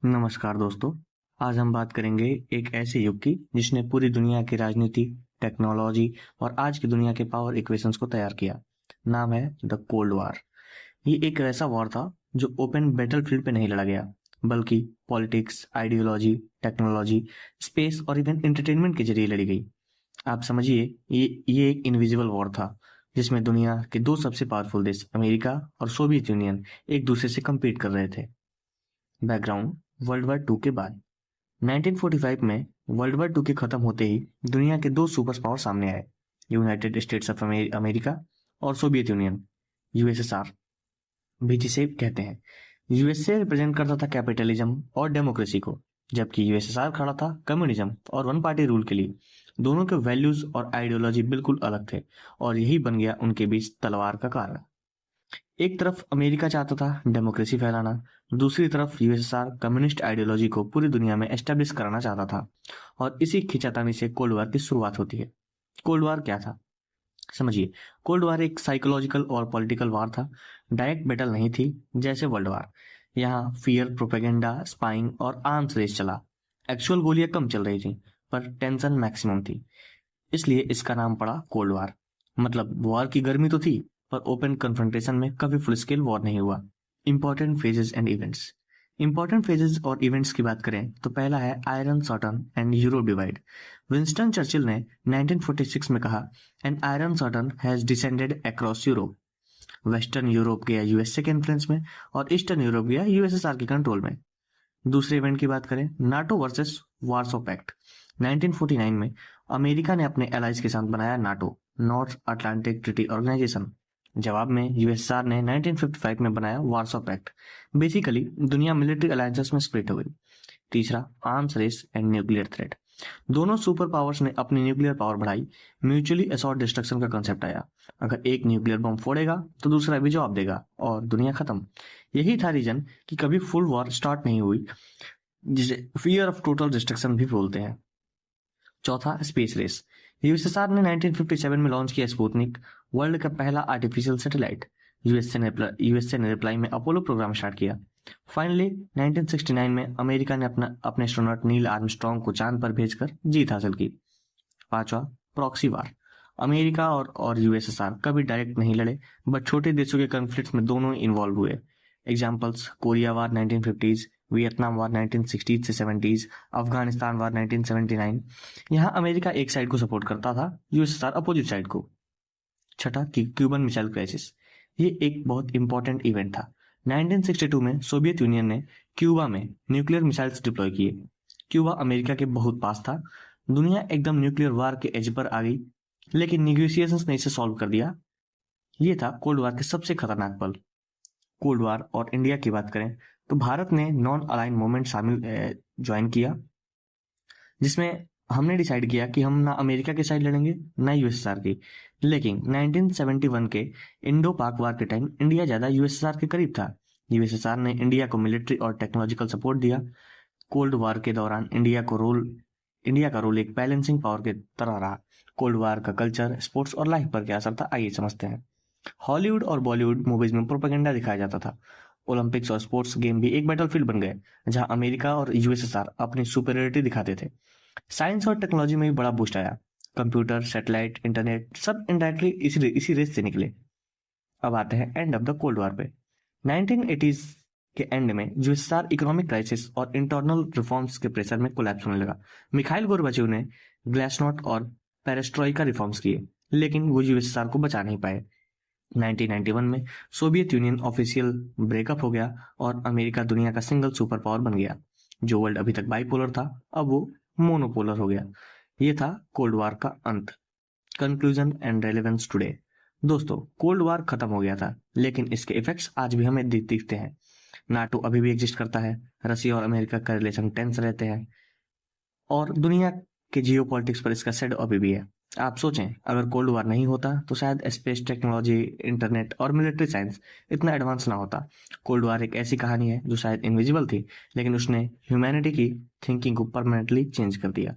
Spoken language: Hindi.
नमस्कार दोस्तों। आज हम बात करेंगे एक ऐसे युग की जिसने पूरी दुनिया की राजनीति, टेक्नोलॉजी और आज की दुनिया के पावर इक्वेशंस को तैयार किया। नाम है द कोल्ड वार। ये एक ऐसा वॉर था जो ओपन बैटलफील्ड पे नहीं लड़ा गया, बल्कि पॉलिटिक्स, आइडियोलॉजी, टेक्नोलॉजी, स्पेस और इवन एंटरटेनमेंट के जरिए लड़ी गई। आप समझिए, ये एक इनविजिबल वॉर था जिसमें दुनिया के दो सबसे पावरफुल देश अमेरिका और सोवियत यूनियन एक दूसरे से कम्पीट कर रहे थे। बैकग्राउंड: वर्ल्ड वार टू के बाद 1945 में वर्ल्ड वार टू के खत्म होते ही दुनिया के दो सुपर पावर सामने आए: यूनाइटेड स्टेट्स ऑफ अमेरिका और सोवियत यूनियन, यूएसएसआर भी जिसे कहते हैं। यूएसए रिप्रेजेंट करता था कैपिटलिज्म और डेमोक्रेसी को, जबकि यूएसएसआर खड़ा था कम्युनिज्म और वन पार्टी रूल के लिए। दोनों के वैल्यूज और आइडियोलॉजी बिल्कुल अलग थे और यही बन गया उनके बीच तलवार का कारण। एक तरफ अमेरिका चाहता था डेमोक्रेसी फैलाना, दूसरी तरफ यूएसएसआर कम्युनिस्ट आइडियोलॉजी को पूरी दुनिया में एस्टेब्लिश कराना चाहता था। और इसी खींचातानी से कोल्ड वॉर की शुरुआत होती है। कोल्ड वॉर क्या था, समझिए। कोल्ड वॉर एक साइकोलॉजिकल और पॉलिटिकल वार था। डायरेक्ट बैटल नहीं थी जैसे वर्ल्ड वॉर। यहाँ फियर, प्रोपेगेंडा, स्पाइंग और आर्म्स रेस चला। एक्चुअल गोलियां कम चल रही थी, पर टेंशन मैक्सिमम थी। इसलिए इसका नाम पड़ा कोल्ड वॉर। मतलब वॉर की गर्मी तो थी, पर ओपन कन्फ्रंटेशन में कभी फुल स्केल वॉर नहीं हुआ। Important phases and events. Important phases और इवेंट्स की बात करें तो पहला है iron certain and Europe divide. Winston Churchill ने 1946 में कहा, an iron certain has descended across Europe. Western Europe गया यूएसए के इन्फ्लुएंस में और ईस्टर्न यूरोप गया यूएसएसआर के कंट्रोल में। दूसरे इवेंट की बात करें, नाटो वर्सेस वार्सो पैक्ट। 1949 में अमेरिका ने अपने एलाइज के साथ बनाया NATO, North Atlantic Treaty Organization. जवाब में यूएसआर ने 1955 में बनाया वार्सो पैक्ट। बेसिकली दुनिया मिलिट्री अलायंसेस में स्प्लिट हो गई। तीसरा, arms race and nuclear threat. दोनों सुपर पावर्स ने अपनी न्यूक्लियर पावर बढ़ाई। म्यूचुअली असॉर्ट डिस्ट्रक्शन का कंसेप्ट आया। अगर एक न्यूक्लियर बम फोड़ेगा तो दूसरा भी जवाब देगा और दुनिया खत्म। यही था रीजन कि कभी फुल वॉर स्टार्ट नहीं हुई, जिसे फियर ऑफ टोटल डिस्ट्रक्शन भी बोलते हैं। चौथा, स्पेस रेस। यूएसएसआर ने 1957 में लॉन्च किया स्पुतनिक, वर्ल्ड का पहला आर्टिफिशियल सैटेलाइट। यूएसए ने रिप्लाई में अपोलो प्रोग्राम स्टार्ट किया। फाइनली 1969 में अमेरिका ने अपने एस्ट्रोनॉट नील आर्मस्ट्रॉन्ग को चांद पर भेजकर जीत हासिल की। पांचवा, प्रॉक्सी वार। अमेरिका और यूएसएसआर कभी डायरेक्ट नहीं लड़े, बट छोटे देशों के कॉन्फ्लिक्ट्स में दोनों इन्वॉल्व हुए। एग्जाम्पल्स: कोरिया वार 1950s, वियतनाम वार 1960s से 70s, अफगानिस्तान वार 1979। यहाँ अमेरिका एक साइड को सपोर्ट करता था, यूएसएसआर अपोजिट साइड को। छठा, क्यूबन मिसाइल क्राइसिस। ये एक बहुत इंपॉर्टेंट इवेंट था। 1962 में सोवियत यूनियन ने क्यूबा में न्यूक्लियर मिसाइल्स डिप्लॉय किए। क्यूबा अमेरिका के बहुत पास था। दुनिया एकदम न्यूक्लियर वार के एज पर आ गई, लेकिन निगोशिएशंस ने इसे सॉल्व कर दिया। ये था कोल्ड वार के सबसे खतरनाक पल। कोल्ड वार और इंडिया की बात करें तो भारत ने नॉन अलाइन मूवमेंट शामिल ज्वाइन किया, जिसमें हमने डिसाइड किया कि हम ना अमेरिका के साइड लड़ेंगे ना यूएसएसआर की। लेकिन 1971 के इंडो पाक वार के टाइम इंडिया ज्यादा यूएसएसआर के करीब था। यूएसएसआर ने इंडिया को मिलिट्री और टेक्नोलॉजिकल सपोर्ट दिया। कोल्ड वार के दौरान इंडिया का रोल एक बैलेंसिंग पावर के तरह रहा। कोल्ड वार का कल्चर, स्पोर्ट्स और लाइफ पर क्या असर था, आइए समझते हैं। हॉलीवुड और बॉलीवुड मूवीज में प्रोपेगेंडा दिखाया जाता था। ओलंपिक्स और स्पोर्ट्स गेम भी एक बैटलफील्ड बन गए, जहां अमेरिका और यूएसएसआर अपनी सुपेरियरिटी दिखाते थे। साइंस और टेक्नोलॉजी में भी बड़ा बूस्ट आया। कंप्यूटर, सैटेलाइट, इंटरनेट सब इनडायरेक्टली इसी रेस से निकले। अब आते हैं end of the cold war पे। 1980s के एंड में यूएसएसआर इकोनॉमिक क्राइसिस और इंटरनल रिफॉर्म्स के प्रेशर में कोलैप्स होने लगा। मिखाइल गोर्बाचेव ने ग्लासनोट और पेरेस्ट्रोइका रिफॉर्म्स किए, लेकिन वो यूएसएसआर को बचा नहीं पाए। 1991 में सोवियत यूनियन ऑफिशियल ब्रेकअप हो गया और अमेरिका दुनिया का सिंगल सुपर पावर बन गया। जो वर्ल्ड अभी तक बाइपोलर था, अब वो मोनोपोलर हो गया। ये था कोल्ड वॉर का अंत। Conclusion and relevance today. दोस्तों, कोल्ड वॉर खत्म हो गया था, लेकिन इसके इफेक्ट्स आज भी हमें दिखते हैं। नाटो अभी भी एग्जिस्ट करता है, रसिया और अमेरिका का रिलेशन टेंस रहते हैं, और दुनिया के जियो पॉलिटिक्स पर इसका शेडो अभी भी है। आप सोचें, अगर कोल्ड वॉर नहीं होता तो शायद स्पेस टेक्नोलॉजी, इंटरनेट और मिलिट्री साइंस इतना एडवांस ना होता। कोल्ड वॉर एक ऐसी कहानी है जो शायद इनविजिबल थी, लेकिन उसने ह्यूमैनिटी की थिंकिंग को परमानेंटली चेंज कर दिया।